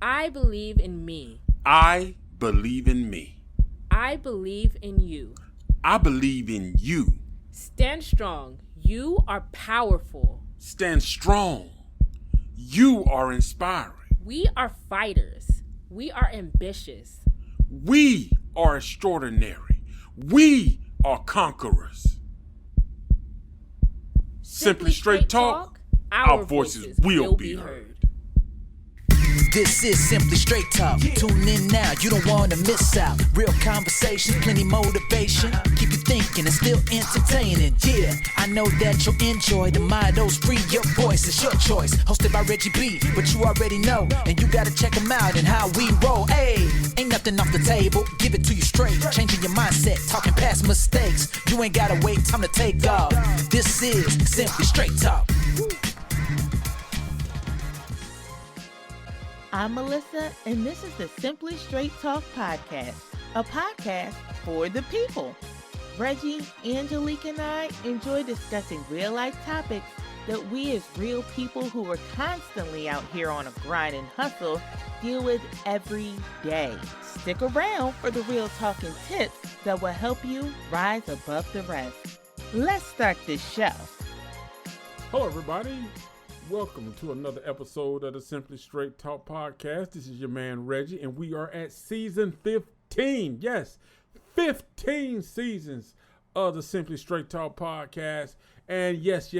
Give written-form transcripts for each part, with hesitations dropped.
I believe in me. I believe in me. I believe in you. I believe in you. Stand strong. You are powerful. Stand strong. You are inspiring. We are fighters. We are ambitious. We are extraordinary. We are conquerors. Simply straight talk, our voices will be heard. This is Simply Straight Talk. Tune in now, you don't want to miss out. Real conversation, plenty motivation. Keep you thinking and still entertaining. Yeah, I know that you'll enjoy the mottos free. Your voice is your choice. Hosted by Reggie B, but you already know. And you gotta check them out and how we roll. Hey, ain't nothing off the table. Give it to you straight. Changing your mindset, talking past mistakes. You ain't gotta wait, time to take off. This is Simply Straight Talk. I'm Melissa, and this is the Simply Straight Talk podcast, a podcast for the people. Reggie, Angelique, and I enjoy discussing real-life topics that we as real people who are constantly out here on a grind and hustle deal with every day. Stick around for the real talking tips that will help you rise above the rest. Let's start this show. Hello, everybody. Welcome to another episode of the Simply Straight Talk podcast. This is your man Reggie, and we are at season 15. Yes, 15 seasons of the Simply Straight Talk podcast. And yes,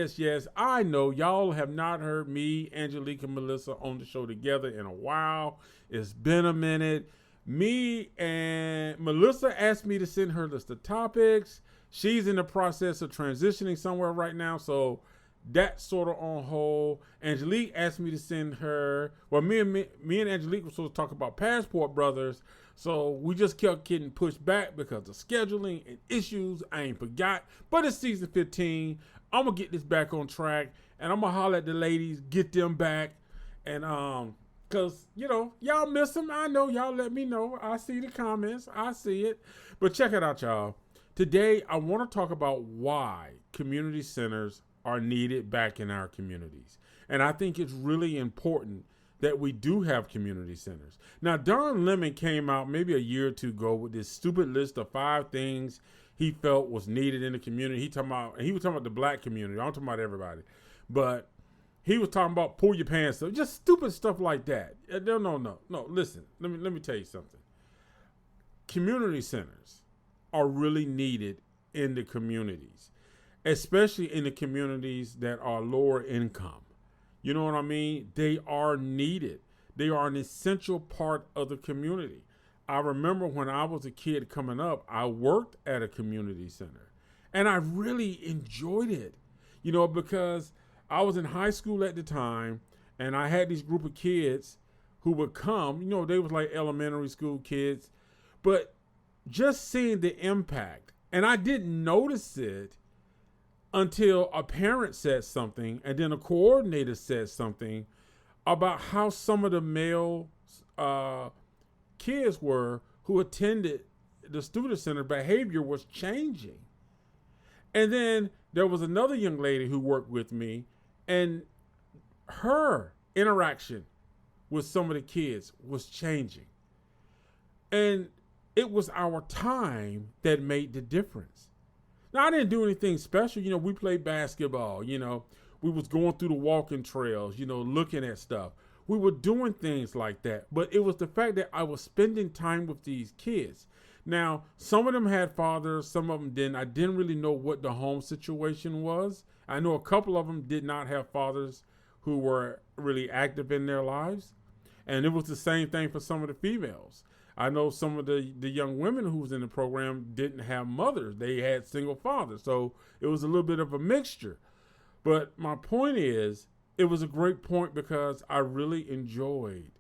I know y'all have not heard me, Angelique, and Melissa on the show together in a while. It's been a minute. Me and Melissa asked me to send her list of topics. She's in the process of transitioning somewhere right now, so that's sort of on hold. Angelique asked me to send her. Well, me and Angelique were supposed to talk about Passport Brothers, so we just kept getting pushed back because of scheduling and issues. I ain't forgot, but it's season 15. I'm gonna get this back on track, and I'm gonna holler at the ladies, get them back, and cause y'all miss them. I know y'all. Let me know. I see the comments. I see it. But check it out, y'all. Today I want to talk about why community centers are needed back in our communities. And I think it's really important that we do have community centers. Now, Don Lemon came out maybe a year or two ago with this stupid list of 5 things he felt was needed in the community. He was talking about the black community. I'm talking about everybody. But he was talking about pull your pants up, just stupid stuff like that. No. Listen, let me tell you something. Community centers are really needed in the communities, especially in the communities that are lower income. You know what I mean? They are needed. They are an essential part of the community. I remember when I was a kid coming up, I worked at a community center, and I really enjoyed it, because I was in high school at the time, and I had this group of kids who would come, they was like elementary school kids, but just seeing the impact, and I didn't notice it until a parent said something, and then a coordinator said something about how some of the male kids who attended the student center, behavior was changing. And then there was another young lady who worked with me, and her interaction with some of the kids was changing. And it was our time that made the difference. Now, I didn't do anything special. We played basketball. We was going through the walking trails, looking at stuff. We were doing things like that. But it was the fact that I was spending time with these kids. Now, some of them had fathers, some of them didn't. I didn't really know what the home situation was. I know a couple of them did not have fathers who were really active in their lives. And it was the same thing for some of the females. I know some of the young women who was in the program didn't have mothers. They had single fathers. So it was a little bit of a mixture. But my point is, it was a great point because I really enjoyed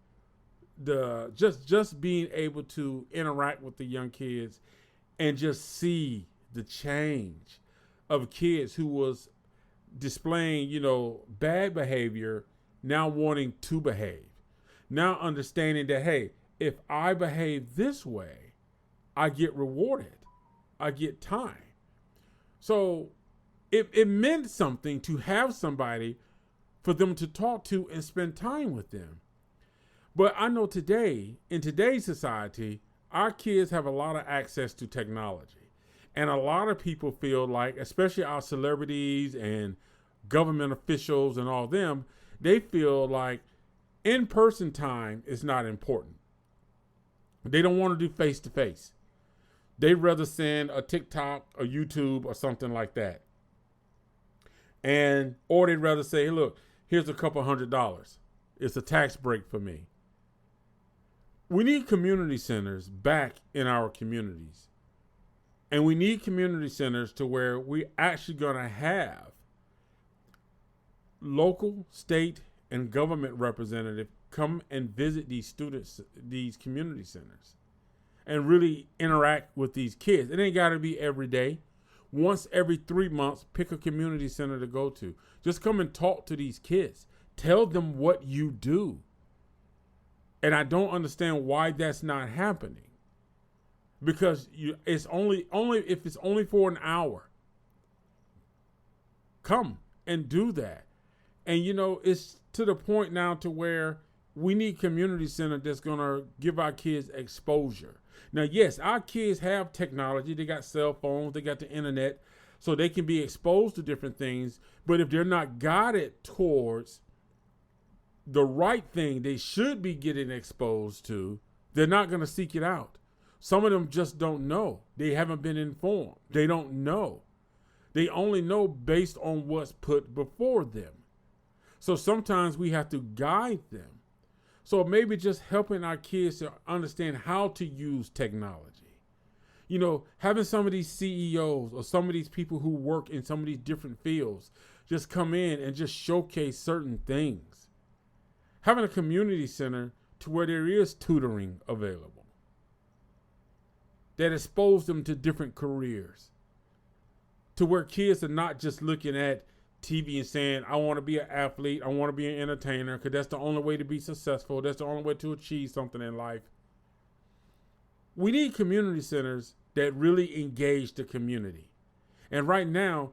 the just being able to interact with the young kids and just see the change of kids who was displaying, bad behavior, now wanting to behave. Now understanding that, hey, if I behave this way, I get rewarded. I get time. So it meant something to have somebody for them to talk to and spend time with them. But I know in today's society, our kids have a lot of access to technology. And a lot of people feel like, especially our celebrities and government officials and all them, they feel like in-person time is not important. They don't want to do face-to-face. They'd rather send a TikTok or YouTube or something like that. Or they'd rather say, hey, look, here's a couple $100. It's a tax break for me. We need community centers back in our communities. And we need community centers to where we actually going to have local, state, and government representatives come and visit these students, these community centers, and really interact with these kids. It ain't got to be every day. Once every 3 months, pick a community center to go to. Just come and talk to these kids. Tell them what you do. And I don't understand why that's not happening. Because it's only if it's only for an hour. Come and do that. And it's to the point now to where we need community center that's going to give our kids exposure. Now, yes, our kids have technology. They got cell phones. They got the internet. So they can be exposed to different things. But if they're not guided towards the right thing they should be getting exposed to, they're not going to seek it out. Some of them just don't know. They haven't been informed. They don't know. They only know based on what's put before them. So sometimes we have to guide them. So maybe just helping our kids to understand how to use technology. Having some of these CEOs or some of these people who work in some of these different fields just come in and just showcase certain things. Having a community center to where there is tutoring available that expose them to different careers, to where kids are not just looking at TV and saying, I want to be an athlete, I want to be an entertainer, because that's the only way to be successful. That's the only way to achieve something in life. We need community centers that really engage the community. And right now,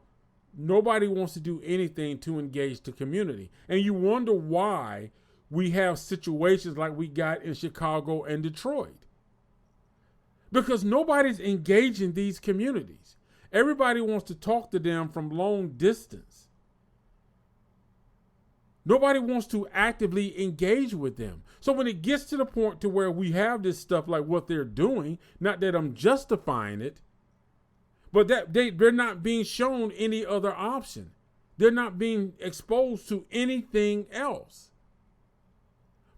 nobody wants to do anything to engage the community. And you wonder why we have situations like we got in Chicago and Detroit. Because nobody's engaging these communities. Everybody wants to talk to them from long distance. Nobody wants to actively engage with them. So when it gets to the point to where we have this stuff like what they're doing, not that I'm justifying it, but that they're not being shown any other option. They're not being exposed to anything else.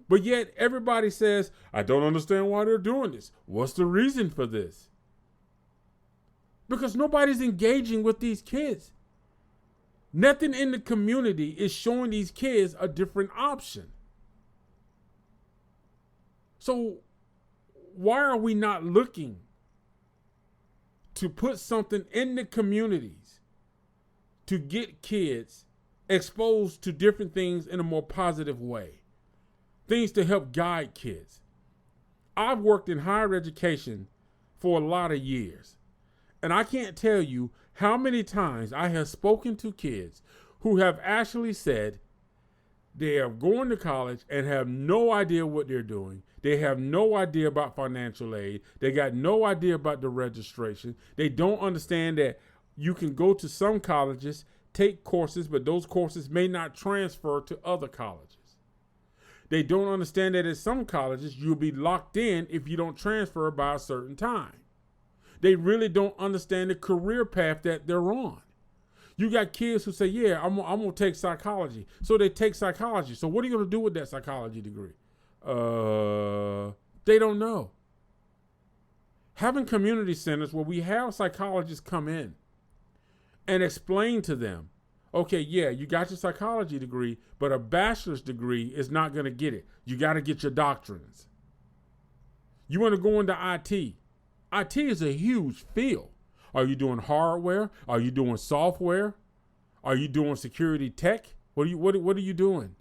But yet everybody says, I don't understand why they're doing this. What's the reason for this? Because nobody's engaging with these kids. Nothing in the community is showing these kids a different option. So why are we not looking to put something in the communities to get kids exposed to different things in a more positive way? Things to help guide kids. I've worked in higher education for a lot of years. And I can't tell you how many times I have spoken to kids who have actually said they are going to college and have no idea what they're doing. They have no idea about financial aid. They got no idea about the registration. They don't understand that you can go to some colleges, take courses, but those courses may not transfer to other colleges. They don't understand that at some colleges, you'll be locked in if you don't transfer by a certain time. They really don't understand the career path that they're on. You got kids who say, yeah, I'm going to take psychology. So they take psychology. So what are you going to do with that psychology degree? They don't know. Having community centers where we have psychologists come in and explain to them, okay, yeah, you got your psychology degree, but a bachelor's degree is not going to get it. You got to get your doctrines. You want to go into IT. IT is a huge field. Are you doing hardware? Are you doing software? Are you doing security tech? What are you doing?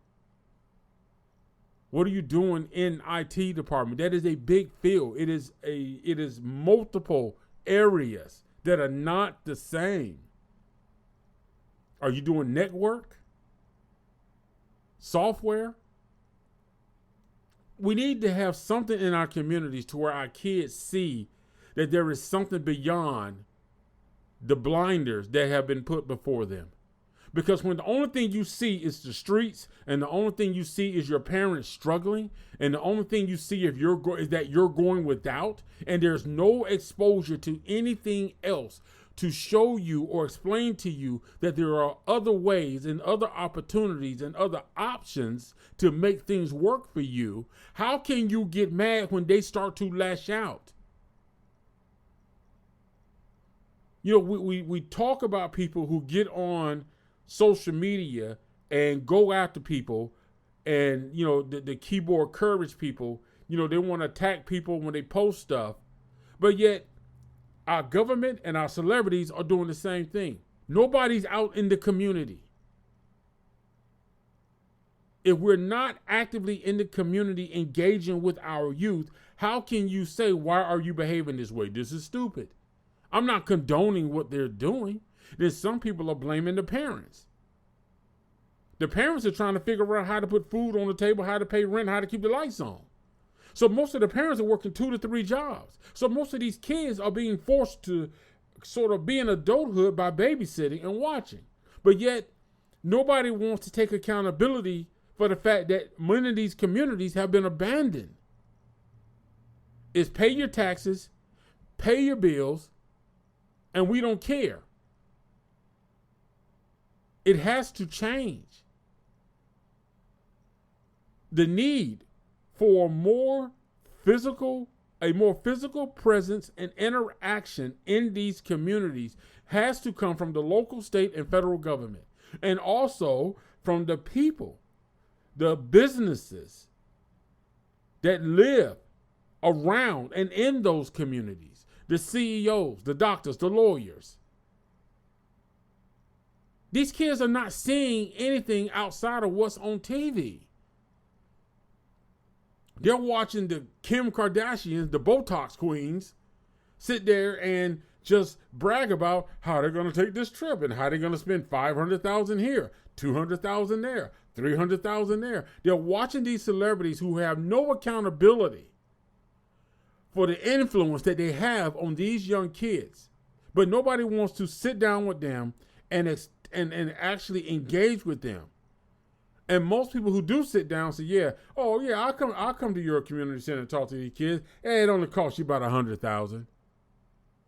What are you doing in IT department? That is a big field. It is multiple areas that are not the same. Are you doing network? Software? We need to have something in our communities to where our kids see that there is something beyond the blinders that have been put before them. Because when the only thing you see is the streets, and the only thing you see is your parents struggling, and the only thing you see is that you're going without, and there's no exposure to anything else to show you or explain to you that there are other ways and other opportunities and other options to make things work for you, how can you get mad when they start to lash out? You know, we talk about people who get on social media and go after people, and, you know, the keyboard courage people, you know, they want to attack people when they post stuff, but yet our government and our celebrities are doing the same thing. Nobody's out in the community. If we're not actively in the community engaging with our youth, how can you say, why are you behaving this way? This is stupid. I'm not condoning what they're doing. Then some people are blaming the parents. The parents are trying to figure out how to put food on the table, how to pay rent, how to keep the lights on. So most of the parents are working 2 to 3 jobs. So most of these kids are being forced to sort of be in adulthood by babysitting and watching. But yet nobody wants to take accountability for the fact that many of these communities have been abandoned. It's pay your taxes, pay your bills, and we don't care. It has to change. The need for a more physical presence and interaction in these communities has to come from the local, state, and federal government, and also from the people, the businesses that live around and in those communities, the CEOs, the doctors, the lawyers. These kids are not seeing anything outside of what's on TV. They're watching the Kim Kardashians, the Botox queens, sit there and just brag about how they're going to take this trip and how they're going to spend $500,000 here, $200,000 there, $300,000 there. They're watching these celebrities who have no accountability for the influence that they have on these young kids. But nobody wants to sit down with them and actually engage with them. And most people who do sit down say, I'll come to your community center and talk to these kids. Hey, it only costs you about $100,000,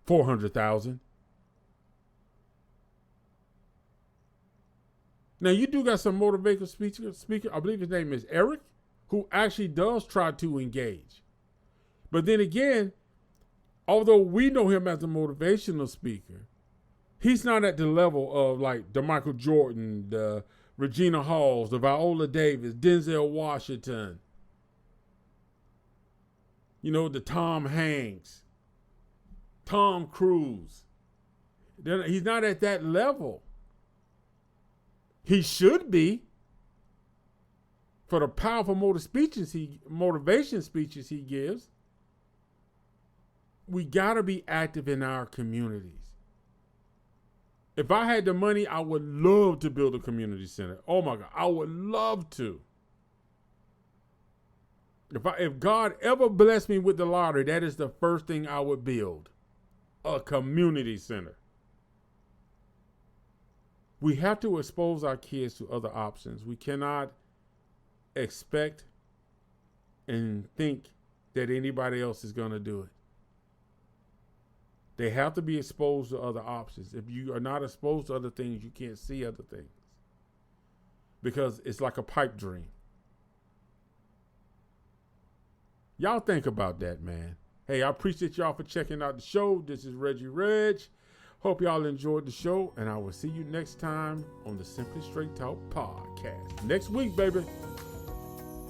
$400,000. Now you do got some motivational speaker. I believe his name is Eric, who actually does try to engage. But then again, although we know him as a motivational speaker, he's not at the level of like the Michael Jordan, the Regina Halls, the Viola Davis, Denzel Washington, you know, the Tom Hanks, Tom Cruise. He's not at that level. He should be, for the powerful motivation speeches he gives. We got to be active in our communities. If I had the money, I would love to build a community center. Oh my God, I would love to. If God ever blessed me with the lottery, that is the first thing I would build, a community center. We have to expose our kids to other options. We cannot expect and think that anybody else is going to do it. They have to be exposed to other options. If you are not exposed to other things, you can't see other things. Because it's like a pipe dream. Y'all think about that, man. Hey, I appreciate y'all for checking out the show. This is Reggie Reg. Hope y'all enjoyed the show, and I will see you next time on the Simply Straight Talk podcast. Next week, baby.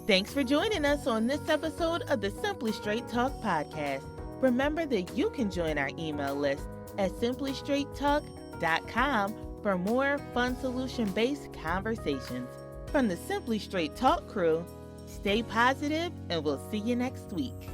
Thanks for joining us on this episode of the Simply Straight Talk podcast. Remember that you can join our email list at simplystraighttalk.com for more fun solution-based conversations. From the Simply Straight Talk crew, stay positive and we'll see you next week.